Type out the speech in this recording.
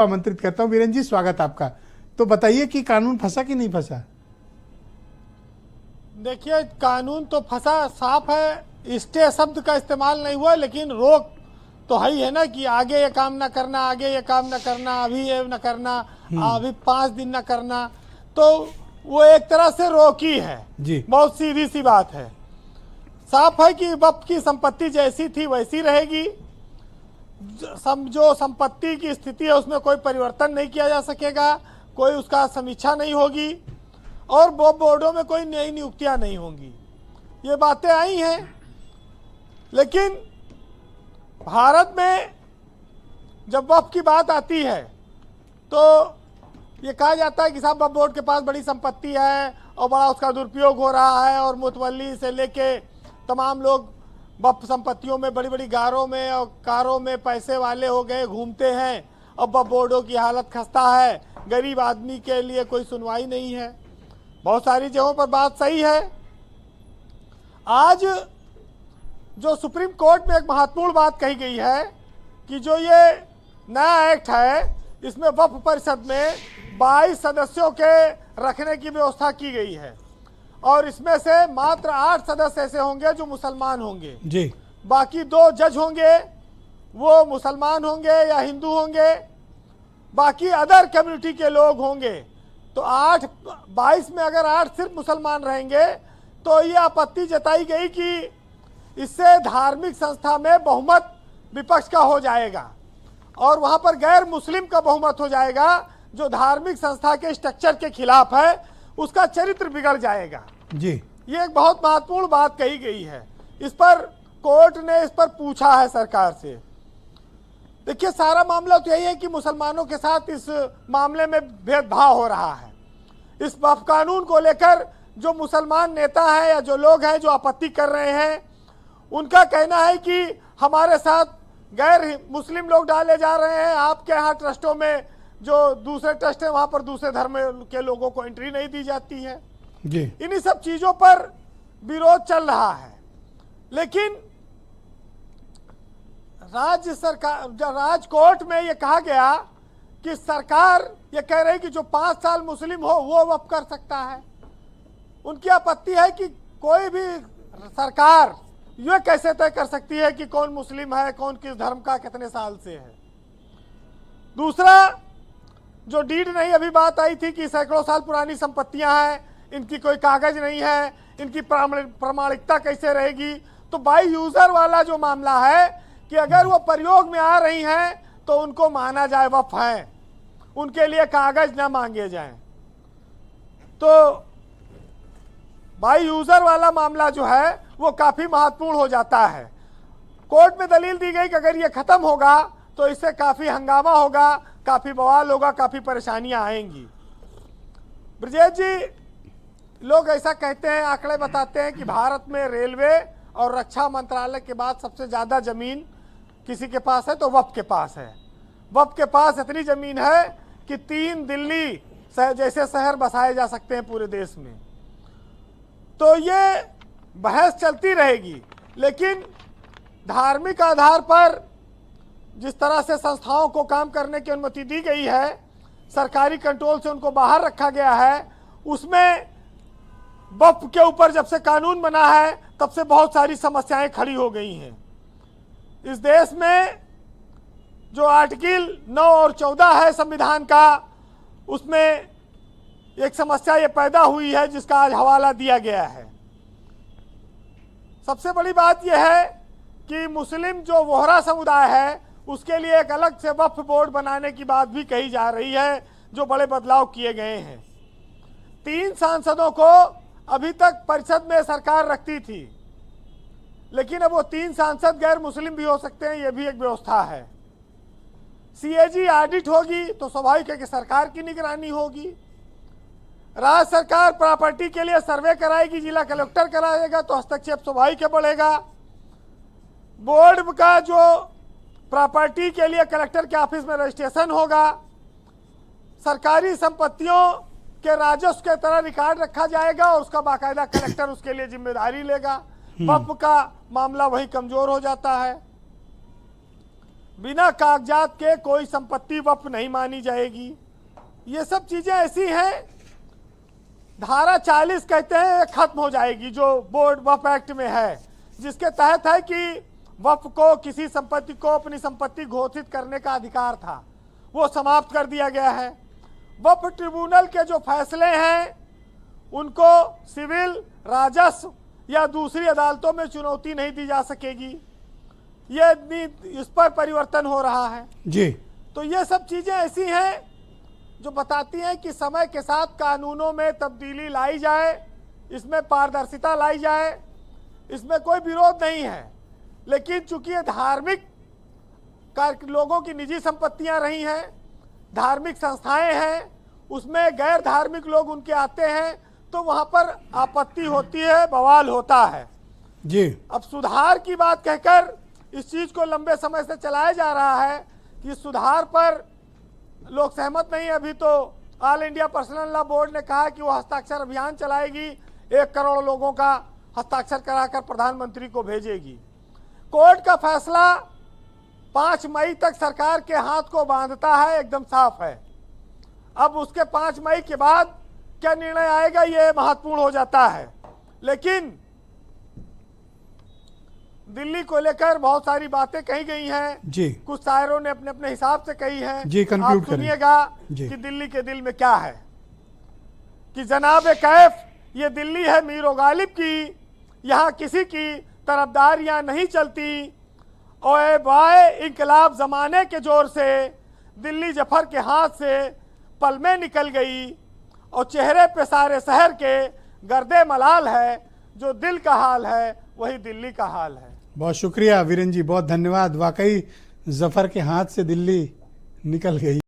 आमंत्रित करता हूं। वीरेंद्र जी, स्वागत आपका। तो बताइए कि कानून फंसा कि नहीं फंसा? देखिए, कानून तो फंसा साफ है, स्टे शब्द का इस्तेमाल नहीं हुआ, लेकिन रोक तो है ही है ना कि आगे ये काम ना करना, आगे ये काम ना करना, अभी ये ना करना, अभी 5 दिन ना करना। तो वो एक तरह से रोक ही है जी। बहुत सीधी सी बात है। साफ है कि वक्फ की संपत्ति जैसी थी वैसी रहेगी। जो संपत्ति की स्थिति है उसमें कोई परिवर्तन नहीं किया जा सकेगा, कोई उसका समीक्षा नहीं होगी और बोर्डों में कोई नई नियुक्तियां नहीं होंगी। ये बातें आई हैं, लेकिन भारत में जब वक्फ की बात आती है तो ये कहा जाता है कि साहब वक्फ बोर्ड के पास बड़ी संपत्ति है और बड़ा उसका दुरुपयोग हो रहा है और मुतवल्ली से लेके तमाम लोग वक्फ संपत्तियों में बड़ी बड़ी गारों में और कारों में पैसे वाले हो गए, घूमते हैं। अब वक्फ बोर्डों की हालत खस्ता है, गरीब आदमी के लिए कोई सुनवाई नहीं है। बहुत सारी जगहों पर बात सही है। आज जो सुप्रीम कोर्ट में एक महत्वपूर्ण बात कही गई है कि जो ये नया एक्ट है इसमें वक्फ परिषद में 22 सदस्यों के रखने की व्यवस्था की गई है और इसमें से मात्र 8 सदस्य ऐसे होंगे जो मुसलमान होंगे जी। बाकी 2 जज होंगे, वो मुसलमान होंगे या हिंदू होंगे, बाकी अदर कम्युनिटी के लोग होंगे। तो 22 में अगर 8 सिर्फ मुसलमान रहेंगे तो ये आपत्ति जताई गई कि इससे धार्मिक संस्था में बहुमत विपक्ष का हो जाएगा और वहां पर गैर मुस्लिम का बहुमत हो जाएगा जो धार्मिक संस्था के स्ट्रक्चर के खिलाफ है, उसका चरित्र बिगड़ जाएगा। जी। ये एक बहुत महत्वपूर्ण बात कही गई है। इस पर कोर्ट ने इस पर पूछा है सरकार से। देखिए, सारा मामला तो यही है कि मुसलमानों के साथ इस मामले में भेदभाव हो रहा है। इस वक्फ कानून को लेकर जो मुसलमान नेता हैं या जो लोग हैं जो आपत्ति कर रहे हैं, उनका कहना है कि हमारे साथ गैर मुस्लिम लोग डाले जा रहे हैं। आपके यहाँ ट्रस्टों में जो दूसरे ट्रस्ट है वहां पर दूसरे धर्म के लोगों को एंट्री नहीं दी जाती है। जी। इन्हीं सब चीजों पर विरोध चल रहा है। लेकिन राज्य सरकार, राज्य कोर्ट में ये कहा गया कि सरकार ये कह रही कि जो 5 साल मुस्लिम हो वो वक्फ कर सकता है। उनकी आपत्ति है कि कोई भी सरकार ये कैसे तय कर सकती है कि कौन मुस्लिम है, कौन किस धर्म का, कितने साल से है। दूसरा, जो डीड नहीं अभी बात आई थी कि सैकड़ों साल पुरानी संपत्तियां हैं, इनकी कोई कागज नहीं है, इनकी प्रामाणिकता कैसे रहेगी। तो बाई यूजर वाला जो मामला है कि अगर वो प्रयोग में आ रही हैं तो उनको माना जाए वक्फ है, उनके लिए कागज ना मांगे जाएं। तो बाई यूजर वाला मामला जो है वो काफी महत्वपूर्ण हो जाता है। कोर्ट में दलील दी गई कि अगर ये खत्म होगा तो इससे काफी हंगामा होगा, काफी बवाल होगा, काफी परेशानियां आएंगी। ब्रजेश जी, लोग ऐसा कहते हैं, आंकड़े बताते हैं कि भारत में रेलवे और रक्षा मंत्रालय के बाद सबसे ज्यादा जमीन किसी के पास है तो वक्फ के पास है। वक्फ के पास इतनी जमीन है कि 3 दिल्ली जैसे शहर बसाए जा सकते हैं पूरे देश में। तो ये बहस चलती रहेगी, लेकिन धार्मिक आधार पर जिस तरह से संस्थाओं को काम करने की अनुमति दी गई है, सरकारी कंट्रोल से उनको बाहर रखा गया है, उसमें वक्फ के ऊपर जब से कानून बना है तब से बहुत सारी समस्याएं खड़ी हो गई हैं। इस देश में जो आर्टिकल 9 और 14 है संविधान का, उसमें एक समस्या ये पैदा हुई है जिसका आज हवाला दिया गया है। सबसे बड़ी बात यह है कि मुस्लिम जो वोहरा समुदाय है उसके लिए एक अलग से वक्फ बोर्ड बनाने की बात भी कही जा रही है, जो बड़े बदलाव किए गए हैं। 3 सांसदों को अभी तक परिषद में सरकार रखती थी, लेकिन अब वो 3 सांसद गैर मुस्लिम भी हो सकते हैं, ये भी एक व्यवस्था है। सीएजी ऑडिट होगी तो स्वाभाविक है कि सरकार की निगरानी होगी। राज्य सरकार प्रॉपर्टी के लिए सर्वे कराएगी, जिला कलेक्टर कराएगा तो हस्तक्षेप स्वाभाविक बढ़ेगा। बोर्ड का जो प्रॉपर्टी के लिए कलेक्टर के ऑफिस में रजिस्ट्रेशन होगा। सरकारी संपत्तियों के राजस्व के तरह रिकॉर्ड रखा जाएगा और उसका बाकायदा कलेक्टर उसके लिए जिम्मेदारी लेगा। वक्फ का मामला वही कमजोर हो जाता है। बिना कागजात के कोई संपत्ति वक्फ नहीं मानी जाएगी। ये सब चीजें ऐसी हैं। धारा 40 कहते हैं ये खत्म हो जाएगी, जो बोर्ड वक्फ एक्ट में है, जिसके तहत है कि वक्फ को किसी संपत्ति को अपनी संपत्ति घोषित करने का अधिकार था, वो समाप्त कर दिया गया है। वक्फ ट्रिब्यूनल के जो फैसले हैं उनको सिविल, राजस्व या दूसरी अदालतों में चुनौती नहीं दी जा सकेगी। ये इस पर परिवर्तन हो रहा है जी। तो ये सब चीजें ऐसी हैं जो बताती हैं कि समय के साथ कानूनों में तब्दीली लाई जाए, इसमें पारदर्शिता लाई जाए, इसमें कोई विरोध नहीं है। लेकिन चूंकि ये धार्मिक लोगों की निजी संपत्तियां रही हैं, धार्मिक संस्थाएं हैं, उसमें गैर धार्मिक लोग उनके आते हैं, तो वहां पर आपत्ति होती है, बवाल होता है जी। अब सुधार की बात कहकर इस चीज को लंबे समय से चलाया जा रहा है कि सुधार पर लोग सहमत नहीं है। अभी तो all India personal law board ने कहा कि वो हस्ताक्षर अभियान चलाएगी, 1 करोड़ लोगों का हस्ताक्षर कराकर प्रधानमंत्री को भेजेगी। कोर्ट का फैसला 5 मई तक सरकार के हाथ को बांधता है, एकदम साफ है। अब उसके 5 मई के बाद क्या निर्णय आएगा ये महत्वपूर्ण हो जाता है। लेकिन दिल्ली को लेकर बहुत सारी बातें कही गई हैं जी। कुछ शायरों ने अपने अपने हिसाब से कही हैं जी, कंक्लूड आप करें। सुनिएगा जी। कि दिल्ली के दिल में क्या है। कि जनाब कैफ ये दिल्ली है मीरो गालिब की, यहाँ किसी की तरफदारियां नहीं चलती। ओए बाय इंकलाब जमाने के जोर से दिल्ली जफर के हाथ से पल में निकल गई, और चेहरे पे सारे शहर के गर्दे मलाल है। जो दिल का हाल है वही दिल्ली का हाल है। बहुत शुक्रिया वीरेन जी, बहुत धन्यवाद। वाकई जफर के हाथ से दिल्ली निकल गई।